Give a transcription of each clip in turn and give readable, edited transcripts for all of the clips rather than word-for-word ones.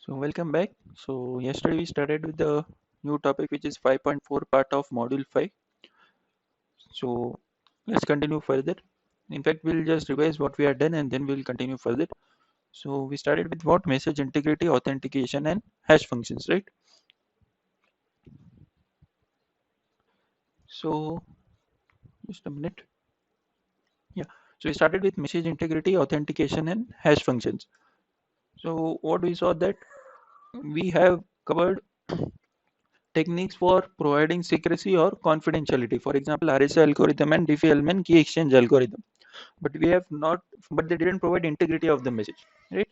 So welcome back. So yesterday we started with the new topic which is 5.4 part of module 5. So let's continue further. In fact, we'll just revise what we have done and then we'll continue further. So we started with what? Message integrity, authentication and hash functions, right? So just a minute. Yeah. So we started with message integrity, authentication and hash functions. So what we saw that we have covered techniques for providing secrecy or confidentiality. For example, RSA algorithm and Diffie-Hellman key exchange algorithm. But we have not, but they didn't provide integrity of the message, right?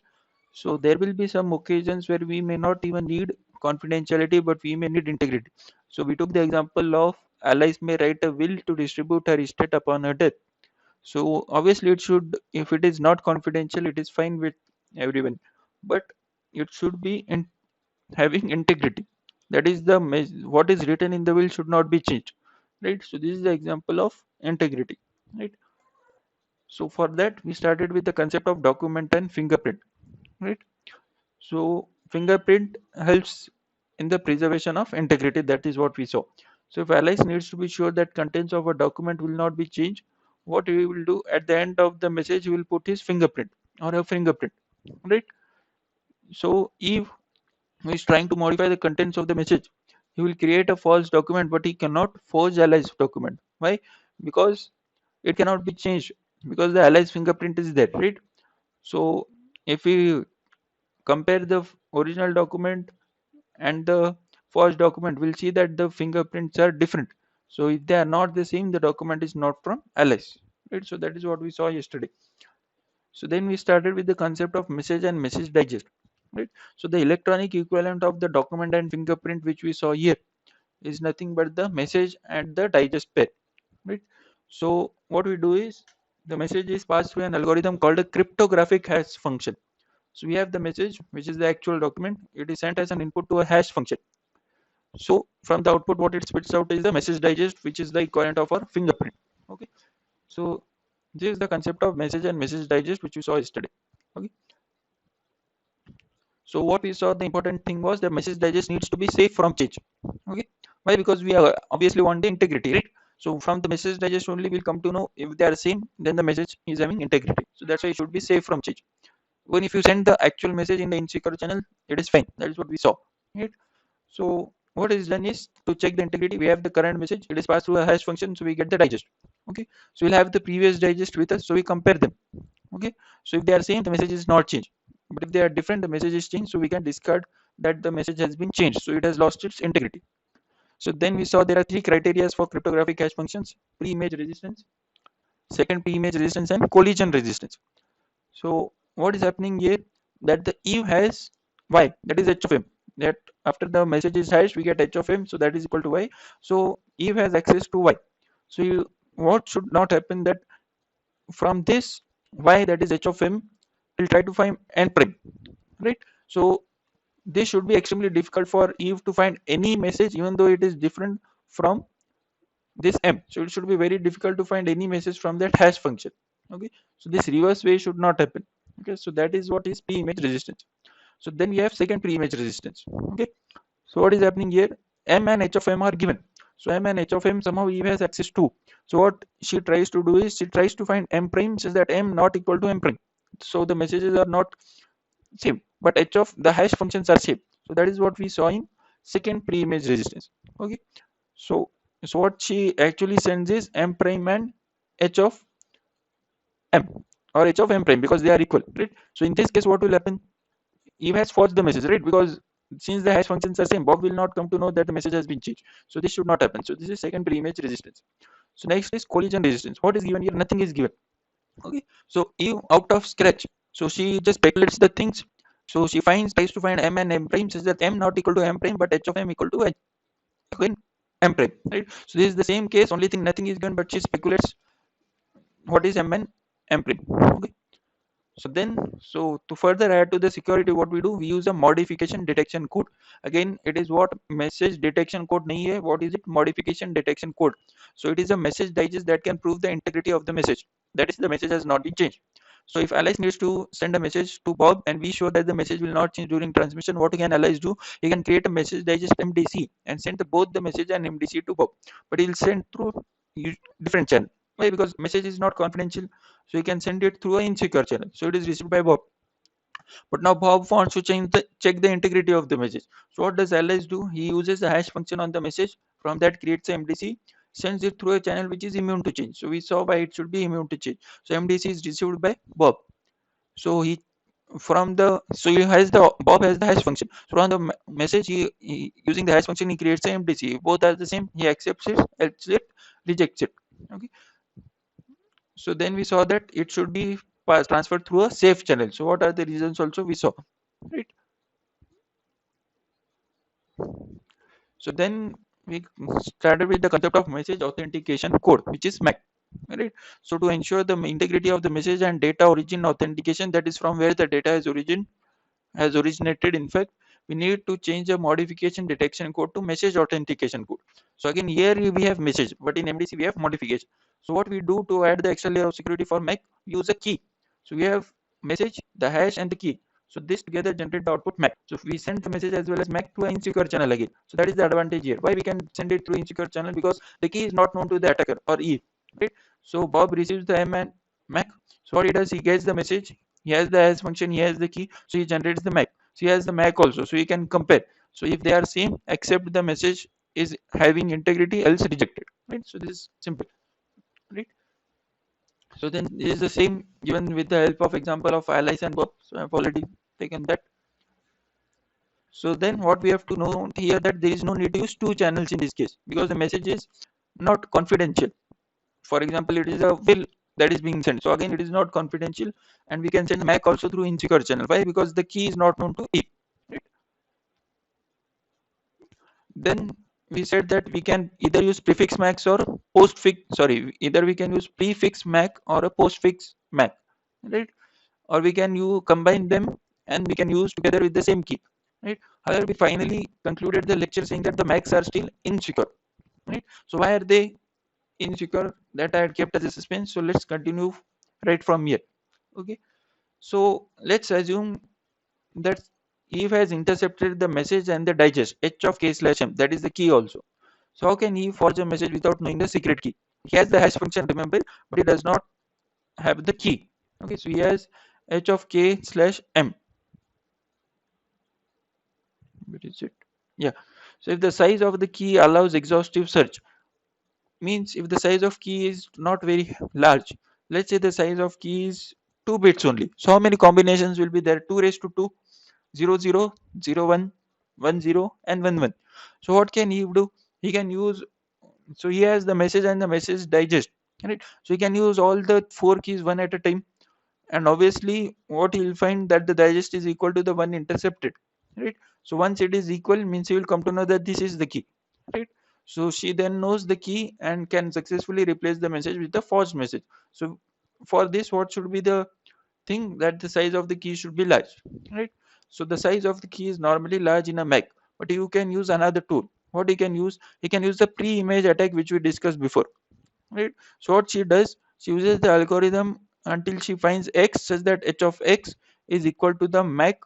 So there will be some occasions where we may not even need confidentiality, but we may need integrity. So we took the example of Alice may write a will to distribute her estate upon her death. So obviously it should, if it is not confidential, it is fine with everyone, but it should be in having integrity. That is the what is written in the will should not be changed, right? So this is the example of integrity, right? So for that we started with the concept of document and fingerprint, right? So fingerprint helps in the preservation of integrity. That is what we saw. So if Alice needs to be sure that contents of a document will not be changed, what he will do at the end of the message, he will put his fingerprint or a fingerprint, right? So if he is trying to modify the contents of the message, he will create a false document, but he cannot forge Alice's document. Why? Because it cannot be changed, because the Alice fingerprint is there, right? So if we compare the original document and the forged document, we'll see that the fingerprints are different. So if they are not the same, the document is not from Alice, right? So that is what we saw yesterday. So then we started with the concept of message and message digest, right? So the electronic equivalent of the document and fingerprint which we saw here is nothing but the message and the digest pair, right? So what we do is the message is passed through an algorithm called a cryptographic hash function. So we have the message, which is the actual document. It is sent as an input to a hash function. So from the output, what it spits out is the message digest, which is the equivalent of our fingerprint. Okay. So this is the concept of message and message digest, which we saw yesterday. Okay. So what we saw, the important thing was the message digest needs to be safe from change. Okay. Why? Because we are obviously want the integrity, right? So from the message digest only we'll come to know if they are same, then the message is having integrity. So that's why it should be safe from change. Even if you send the actual message in the insecure channel, it is fine. That is what we saw, right? So what is done is to check the integrity. We have the current message. It is passed through a hash function, so we get the digest. Okay. So we'll have the previous digest with us, so we compare them. Okay. So if they are same, the message is not changed. But if they are different, the message is changed. So we can discard that the message has been changed. So it has lost its integrity. So then we saw there are three criteria for cryptographic hash functions: pre-image resistance, second pre-image resistance, and collision resistance. So what is happening here? That the Eve has y, that is h of m. That after the message is hashed, we get h of m, so that is equal to y. So Eve has access to y. So what should not happen, that from this y, that is h of m, we'll try to find n prime, right? So this should be extremely difficult for Eve to find any message, even though it is different from this m. So it should be very difficult to find any message from that hash function. Okay. So this reverse way should not happen. Okay. So that is what is pre-image resistance. So then we have second pre-image resistance. Okay. So what is happening here? M and h of m are given. So m and h of m somehow Eve has access to. So what she tries to do is she tries to find m prime, says that m not equal to m prime. So the messages are not same, but h of the hash functions are same. So that is what we saw in second pre-image resistance. Okay. So what she actually sends is m prime and h of m, or h of m prime, because they are equal, right? So in this case, what will happen? Eve has forged the message, right? Because since the hash functions are same, Bob will not come to know that the message has been changed. So this should not happen. So this is second pre-image resistance. So next is collision resistance. What is given here? Nothing is given. Okay. So Eve out of scratch. So she just speculates the things. So she tries to find m and m prime, says that m not equal to m prime, but h of m equal to h again m prime, right? So this is the same case. Only thing, nothing is given, but she speculates what is m and m prime. Okay. So then, so to further add to the security, what we do, we use a modification detection code. Again, it is what? Message detection code nahi hai. What is it? Modification detection code. So it is a message digest that can prove the integrity of the message, that is the message has not been changed. So if Alice needs to send a message to Bob and be sure that the message will not change during transmission, what can Alice do? He can create a message digest MDC and send both the message and MDC to Bob. But he'll send through different channel. Why? Because message is not confidential. So he can send it through an insecure channel. So it is received by Bob. But now Bob wants to check the integrity of the message. So what does Alice do? He uses the hash function on the message. From that creates a MDC, sends it through a channel which is immune to change. So we saw why it should be immune to change. So MDC is received by Bob. So he from the so he has the Bob has the hash function. So on the message he using the hash function he creates a MDC. Both are the same. He accepts it, else it, rejects it. Okay. So then we saw that it should be transferred through a safe channel. So what are the reasons also we saw, right? So then we started with the concept of message authentication code, which is MAC, right? So to ensure the integrity of the message and data origin authentication, that is from where the data has originated. In fact, we need to change the modification detection code to message authentication code. So again, here we have message, but in MDC we have modification. So what we do to add the extra layer of security for MAC, we use a key. So we have message, the hash, and the key. So this together generate the output MAC. So we send the message as well as MAC to an insecure channel again. So that is the advantage here. Why we can send it through insecure channel? Because the key is not known to the attacker or Eve. Right? So Bob receives the M and MAC. So what he does, he gets the message. He has the hash function. He has the key. So he generates the MAC. So he has the MAC also. So he can compare. So if they are same, accept the message is having integrity, else rejected. Right? So this is simple. Right? So then this is the same given with the help of example of Alice and Bob. So I've already taken that. So then what we have to know here that there is no need to use two channels in this case because the message is not confidential. For example, it is a will that is being sent. So again, it is not confidential and we can send MAC also through insecure channel. Why? Because the key is not known to E. Right? Then we said that we can either use prefix MAC or postfix. Sorry, either we can use prefix MAC or a postfix MAC. Right? Or we can you combine them and we can use together with the same key, right? However, we finally concluded the lecture saying that the Macs are still insecure, right? So why are they insecure? That I had kept as a suspense. So let's continue right from here. Okay, so let's assume that Eve has intercepted the message and the digest h of k/m, that is the key also. So how can Eve forge a message without knowing the secret key? He has the hash function, remember, but he does not have the key. Okay, so he has h of k/m. What is it? Yeah. So if the size of the key allows exhaustive search, means if the size of key is not very large, let's say the size of key is 2 bits only. So how many combinations will be there? 2 raised to 2, 0, 0, 0, 1, 1, 0, and 1, 1. So what can he do? He can use, so he has the message and the message digest, right? So he can use all the 4 keys one at a time, and obviously what he will find that the digest is equal to the one intercepted, right? So once it is equal means he will come to know that this is the key, right? So she then knows the key and can successfully replace the message with the forged message. So for this, what should be the thing? That the size of the key should be large, right? So the size of the key is normally large in a Mac, but you can use another tool. What he can use? He can use the pre-image attack which we discussed before, right? So what she does, she uses the algorithm until she finds x such that h of x is equal to the MAC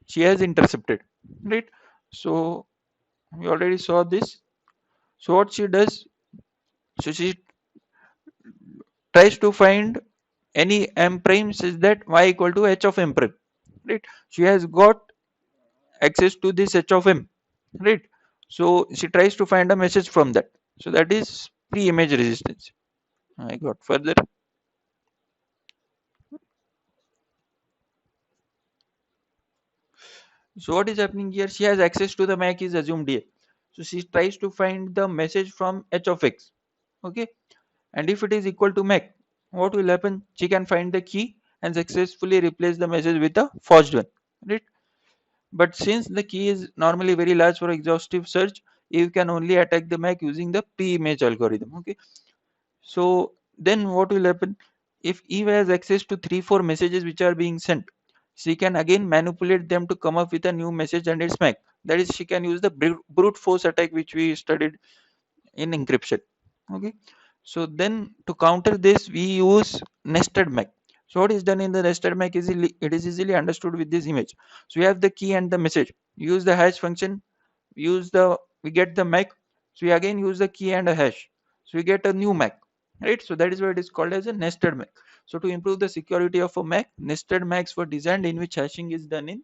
she has intercepted, right? So we already saw this. So what she does, so she tries to find any m prime such that y equal to h of m prime, right? She has got access to this h of m, right? So she tries to find a message from that. So that is pre-image resistance. I got further. So what is happening here? She has access to the MAC is assumed here. So she tries to find the message from h of x. Okay. And if it is equal to MAC, what will happen? She can find the key and successfully replace the message with a forged one. Right? But since the key is normally very large for exhaustive search, you can only attack the MAC using the pre-image algorithm. Okay. So then what will happen? If Eve has access to 3-4 messages which are being sent, she can again manipulate them to come up with a new message and its MAC. That is, she can use the brute force attack which we studied in encryption. Okay. So then to counter this, we use nested MAC. So what is done in the nested MAC is it is easily understood with this image. So we have the key and the message. Use the hash function. We get the MAC. So we again use the key and a hash. So we get a new MAC, right? So that is why it is called as a nested MAC. So to improve the security of a MAC, nested MACs were designed in which hashing is done in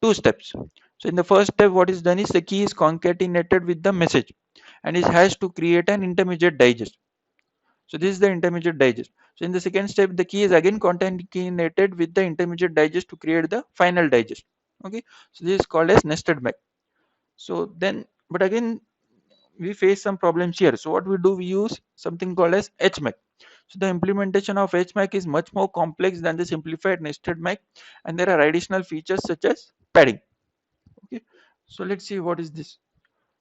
two steps. So in the first step, what is done is the key is concatenated with the message and is hashed to create an intermediate digest. So this is the intermediate digest. So in the second step, the key is again concatenated with the intermediate digest to create the final digest. Okay, so this is called as nested MAC. So then, but again, we face some problems here. So what we do, we use something called as HMAC. So the implementation of HMAC is much more complex than the simplified nested MAC, and there are additional features such as padding. Okay, so let's see what is this.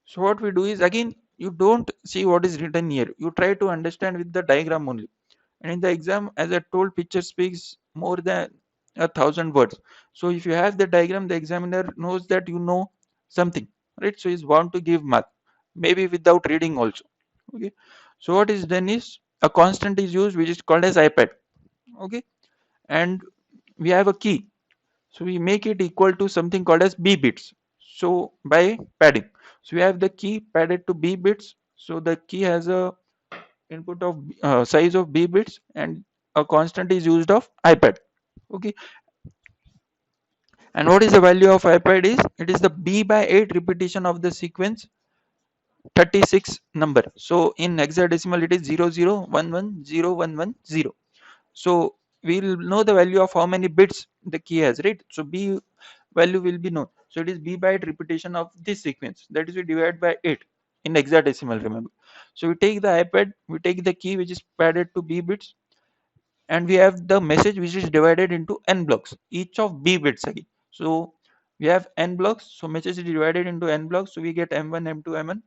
So what we do is, again, you don't see what is written here. You try to understand with the diagram only. And in the exam, as I told, picture speaks more than 1,000 words. So if you have the diagram, the examiner knows that you know something, right? So he's bound to give mark, maybe without reading also. Okay. So what is done is a constant is used which is called as IPAD. Okay. And we have a key. So we make it equal to something called as B bits. So by padding. So we have the key padded to B bits. So the key has a input of size of B bits, and a constant is used of IPAD. Okay. And what is the value of IPAD is, it is the B by 8 repetition of the sequence 36 number. So in hexadecimal it is 00110110. So we'll know the value of how many bits the key has, right? So B value will be known. So it is B by 8 repetition of this sequence, that is we divide by 8 in hexadecimal, remember. So we take the IPAD, we take the key which is padded to B bits, and we have the message which is divided into n blocks, each of B bits again. So we have n blocks, so message is divided into n blocks, so we get m1 m2 mn.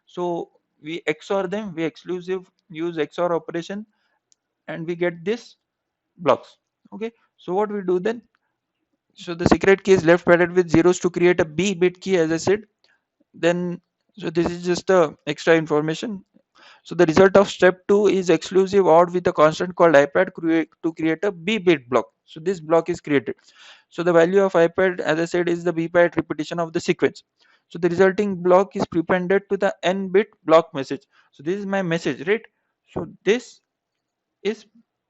So we XOR them, we exclusive use XOR operation, and we get this blocks. Okay, so what we do then, so the secret key is left padded with zeros to create a B bit key, as I said. Then, so this is just a extra information. So the result of step 2 is exclusive OR with a constant called IPAD to create a B bit block. So this block is created. So the value of IPAD, as I said, is the B bit repetition of the sequence. So the resulting block is prepended to the n bit block message. So this is my message, right? So this is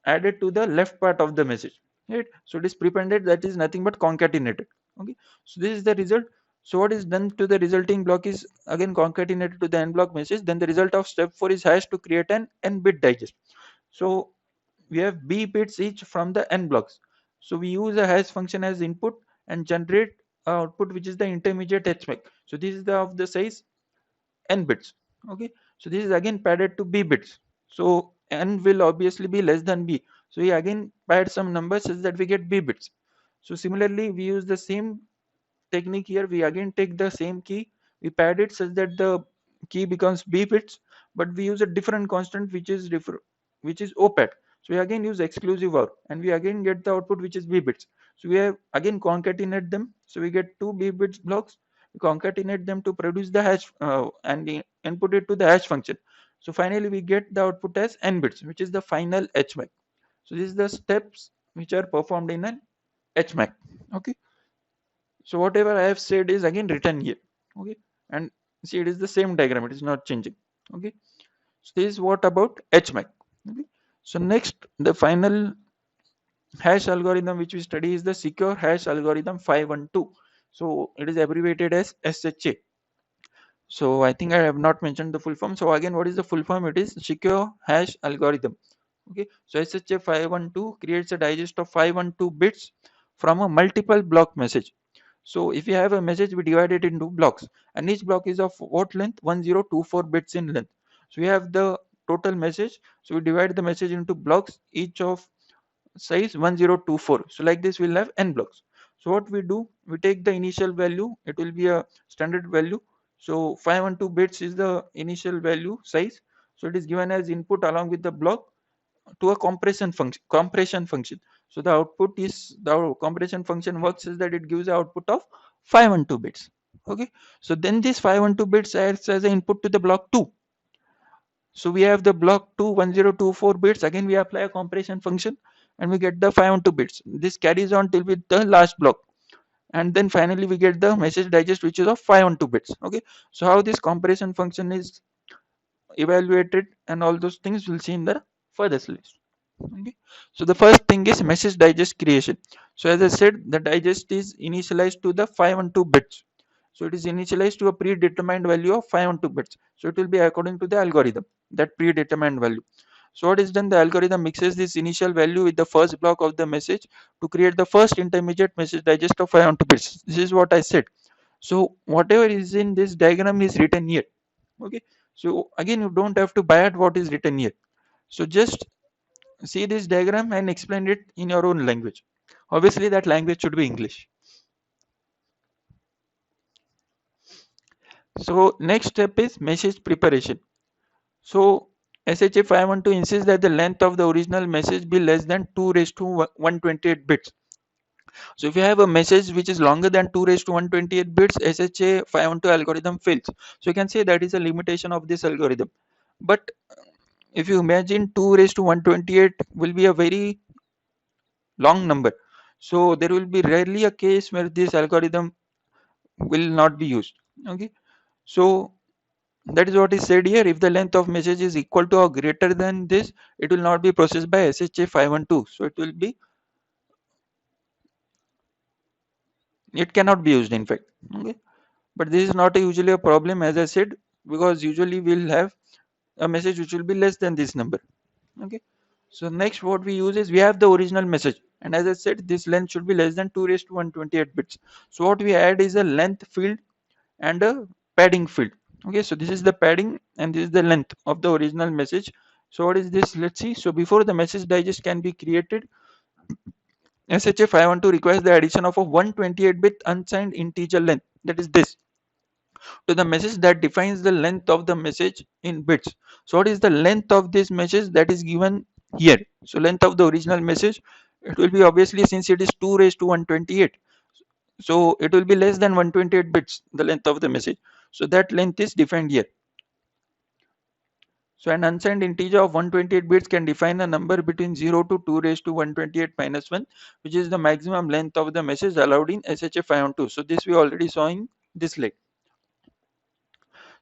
added to the left part of the message, right? So it is prepended, that is nothing but concatenated. Okay, so this is the result. So what is done to the resulting block is again concatenated to the n block message. Then the result of step 4 is hash to create an n bit digest. So we have B bits each from the n blocks. So we use a hash function as input and generate output which is the intermediate HMAC. So this is the of the size n bits. Okay, so this is again padded to B bits. So n will obviously be less than B. So we again pad some numbers such that we get B bits. So similarly, we use the same technique here. We again take the same key, we pad it such that the key becomes B bits, but we use a different constant which is OPAD. So we again use exclusive OR, and we again get the output which is B bits. So we have again concatenate them. So we get two B bits blocks. We concatenate them to produce the hash and input it to the hash function. So finally we get the output as n bits, which is the final HMAC. So these are the steps which are performed in an HMAC. Okay. So whatever I have said is again written here. Okay, and see, it is the same diagram, it is not changing. Okay, so this is what about HMAC. Okay, so next, the final hash algorithm which we study is the secure hash algorithm 512. So it is abbreviated as SHA. So I think I have not mentioned the full form. So again, what is the full form? It is secure hash algorithm. Okay, so SHA 512 creates a digest of 512 bits from a multiple block message. So if you have a message, we divide it into blocks, and each block is of what length? 1024 bits in length. So we have the total message. So we divide the message into blocks, each of size 1024. So like this, we'll have n blocks. So what we do, we take the initial value, it will be a standard value. So 512 bits is the initial value size. So it is given as input along with the block to a compression function. So the output is, the compression function works is that it gives the output of 512 bits. Okay, so then this 512 bits acts as an input to the block 2. So we have the block 2 1024 bits, again we apply a compression function. and we get the 512 bits. This carries on till with the last block, and then finally we get the message digest which is of 512 bits. Okay, so how this comparison function is evaluated and all those things we'll see in the further slides. Okay, so the first thing is message digest creation. So as I said, the digest is initialized to the 512 bits. So it is initialized to a predetermined value of 512 bits. So it will be according to the algorithm, that predetermined value. So what is done, the algorithm mixes this initial value with the first block of the message to create the first intermediate message digest of 512 bits. This is what I said. So whatever is in this diagram is written here. Okay, so again you don't have to buy at what is written here. So just see this diagram and explain it in your own language. Obviously that language should be English. So next step is message preparation. So SHA 512 insists that the length of the original message be less than 2 raised to 128 bits. So if you have a message which is longer than 2 raised to 128 bits, SHA 512 algorithm fails. So you can say that is a limitation of this algorithm. But if you imagine 2 raised to 128 will be a very long number. So there will be rarely a case where this algorithm will not be used. Okay, so that is what is said here. If the length of message is equal to or greater than this, it will not be processed by SHA 512. So it will be, it cannot be used in fact. Okay, but this is not usually a problem, as I said, because usually we'll have a message which will be less than this number. Okay, so next what we use is we have the original message, and as I said, this length should be less than 2 raised to 128 bits. So what we add is a length field and a padding field. Okay, so this is the padding and this is the length of the original message. So what is this? Let's see. So before the message digest can be created, SHA 512 requires the addition of a 128-bit unsigned integer length, that is this, to the message that defines the length of the message in bits. So what is the length of this message that is given here? So length of the original message, it will be obviously, since it is 2 raised to 128, so it will be less than 128 bits, the length of the message. So that length is defined here. So an unsigned integer of 128 bits can define a number between 0 to 2 raised to 128 minus 1, which is the maximum length of the message allowed in SHA 512. So this we already saw in this slide.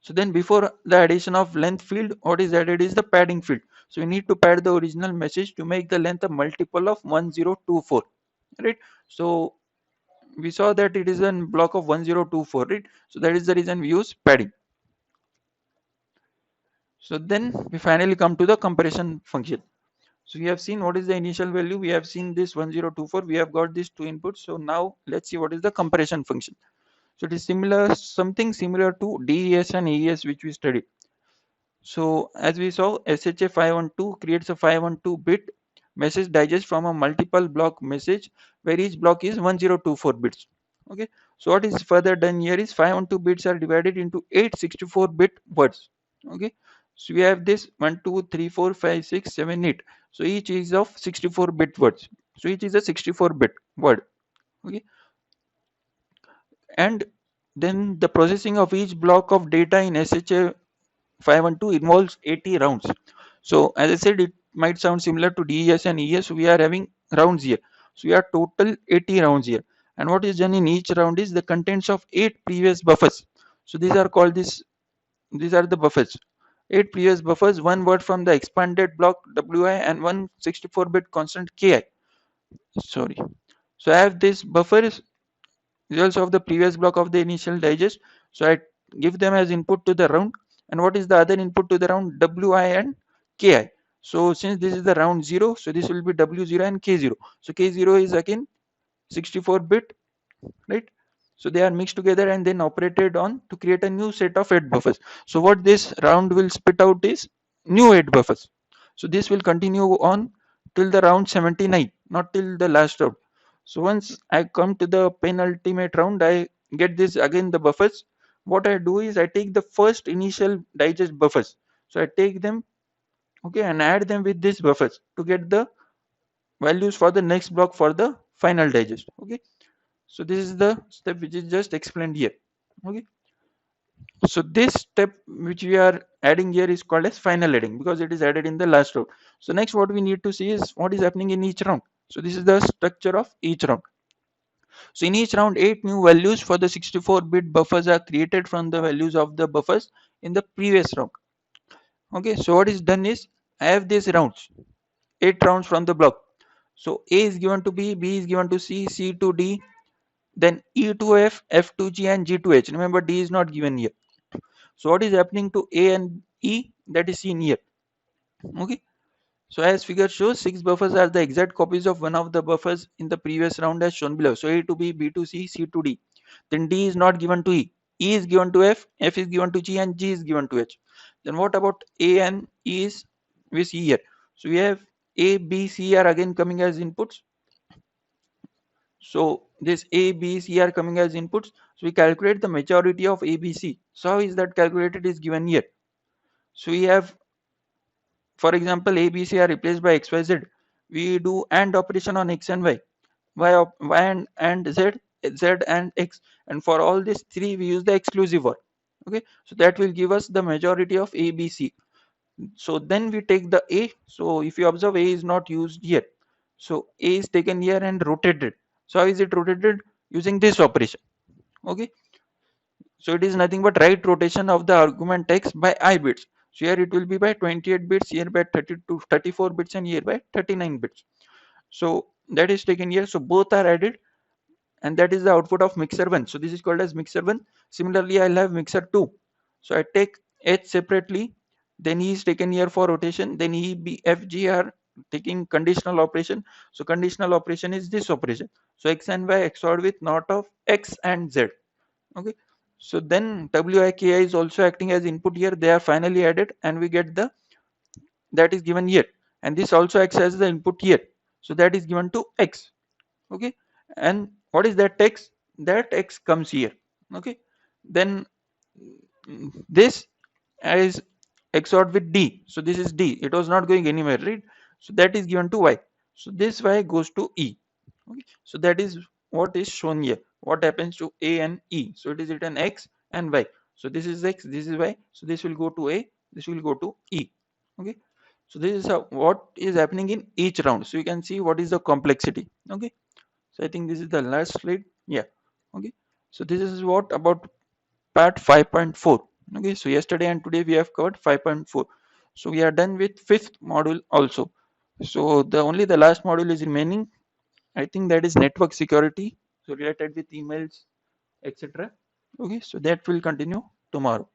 So then before the addition of length field, what is added is the padding field. So we need to pad the original message to make the length a multiple of 1024, right? So we saw that it is a block of 1024, right? So that is the reason we use padding. So then we finally come to the comparison function. So we have seen what is the initial value, we have seen this 1024, we have got these two inputs. So now let's see what is the comparison function. So it is similar, something similar to DES and AES which we studied. So as we saw, SHA 512 creates a 512 bit message digest from a multiple block message where each block is 1024 bits. Okay, so what is further done here is 512 bits are divided into 8 64 bit words. Okay, so we have this 1 2 3 4 5 6 7 8. So each is of 64 bit words. So each is a 64 bit word. Okay, and then the processing of each block of data in SHA 512 involves 80 rounds. So as I said, it might sound similar to DES and ES. We are having rounds here. So we have total 80 rounds here. And what is done in each round is the contents of 8 previous buffers. So these are called this. These are the buffers. 8 previous buffers, one word from the expanded block WI and one 64-bit constant KI. Sorry. So I have this buffers results of the previous block of the initial digest. So I give them as input to the round. And what is the other input to the round? WI and KI. So since this is the round 0, so this will be W0 and K0. So K0 is again 64 bit, right? So they are mixed together and then operated on to create a new set of 8 buffers. So what this round will spit out is new 8 buffers. So this will continue on till the round 79, not till the last round. So once I come to the penultimate round, I get this again the buffers. What I do is I take the first initial digest buffers. So I take them, okay, and add them with these buffers to get the values for the next block for the final digest. Okay, so this is the step which is just explained here. Okay, So this step which we are adding here is called as final adding because it is added in the last round. So next what we need to see is what is happening in each round. So this is the structure of each round. So in each round, 8 new values for the 64-bit buffers are created from the values of the buffers in the previous round. Okay, so what is done is I have these rounds, 8 rounds from the block. So A is given to B is given to C to D, then E to F, F to G, and G to H. Remember, D is not given here. So what is happening to A and E, that is seen here. Okay. So as figure shows, 6 buffers are the exact copies of one of the buffers in the previous round as shown below. So A to B, B to C to D. Then D is not given to E. E is given to F is given to G, and G is given to H. Then what about A and E is we see here. So we have A, B, C are again coming as inputs. So this A, B, C are coming as inputs. So we calculate the majority of A, B, C. So how is that calculated is given here. So we have, for example, A, B, C are replaced by X, Y, Z. We do AND operation on X and Y. Y and Z, Z and X. And for all these three, we use the exclusive OR. Okay, so that will give us the majority of A, B, C. So then we take the A. So if you observe, A is not used here. So A is taken here and rotated. So how is it rotated? Using this operation. Okay, so it is nothing but right rotation of the argument X by I bits. So here it will be by 28 bits, here by 32, 34 bits, and here by 39 bits. So that is taken here. So both are added, and that is the output of mixer 1. So this is called as mixer 1. Similarly, I'll have mixer 2. So I take H separately, then E is taken here for rotation, then E, B, F, G are taking conditional operation. So conditional operation is this operation. So X and Y XORed with not of X and Z. Okay. So then WI, KI is also acting as input here. They are finally added, and we get the that is given here. And this also acts as the input here. So that is given to X. Okay, and what is that X? That X comes here. Okay, then this is XORed with D. So this is D. It was not going anywhere, right? So that is given to Y. So this Y goes to E. Okay, so that is what is shown here. What happens to A and E? So it is written X and Y. So this is X, this is Y. So this will go to A, this will go to E. Okay, so this is what is happening in each round. So you can see what is the complexity. Okay, so I think this is the last slide. Yeah. Okay, so this is what about part 5.4. Okay, so yesterday and today we have covered 5.4. So we are done with fifth module also. So the last module is remaining. I think that is network security. So related with emails, etc. Okay, so that will continue tomorrow.